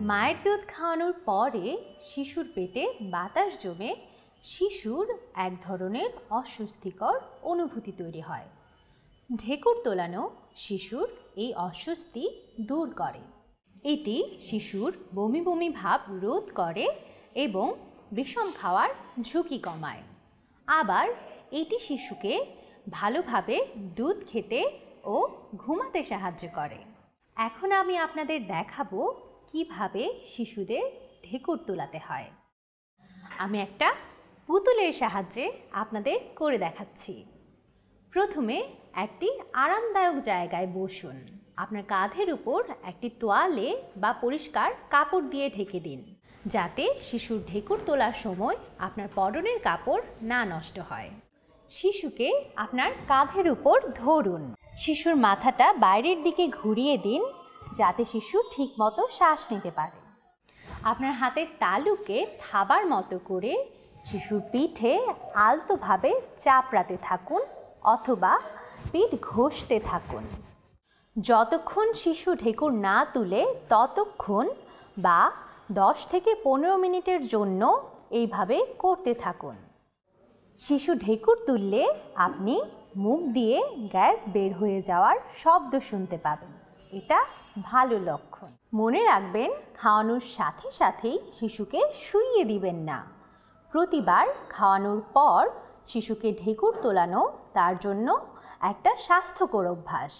মায়ের দুধ খাওয়ানোর পরে শিশুর পেটে বাতাস জমে শিশুর এক ধরনের অস্বস্তিকর অনুভূতি তৈরি হয়। ঢেকুর তোলানো শিশুর এই অস্বস্তি দূর করে। এটি শিশুর বমি বমি ভাব রোধ করে এবং বিষম খাওয়ার ঝুঁকি কমায়। আবার এটি শিশুকে ভালোভাবে দুধ খেতে ও ঘুমাতে সাহায্য করে। এখন আমি আপনাদের দেখাবো কিভাবে শিশুদের ঢেকুর তোলাতে হয়। আমি একটা পুতুলের সাহায্যে আপনাদের করে দেখাচ্ছি। প্রথমে একটি আরামদায়ক জায়গায় বসুন। আপনার কাঁধের উপর একটি তোয়ালে বা পরিষ্কার কাপড় দিয়ে ঢেকে দিন, যাতে শিশুর ঢেকুর তোলার সময় আপনার পরনের কাপড় না নষ্ট হয়। শিশুকে আপনার কাঁধের উপর ধরুন। শিশুর মাথাটা বাইরের দিকে ঘুরিয়ে দিন, যাতে শিশু ঠিকমতো শ্বাস নিতে পারে। আপনার হাতের তালুকে থাবার মতো করে শিশুর পিঠে আলতোভাবে চাপড়াতে থাকুন অথবা পিঠ ঘষতে থাকুন। যতক্ষণ শিশু ঢেকুর না তুলে ততক্ষণ বা 10 থেকে 15 মিনিটের জন্য এইভাবে করতে থাকুন। শিশু ঢেকুর তুললে আপনি মুখ দিয়ে গ্যাস বের হয়ে যাওয়ার শব্দ শুনতে পাবেন। এটা ভালো লক্ষণ। মনে রাখবেন, খাওয়ানোর সাথে সাথেই শিশুকে শুইয়ে দিবেন না। প্রতিবার খাওয়ানোর পর শিশুকে ঢেকুর তোলানো তার জন্য একটা স্বাস্থ্যকর অভ্যাস।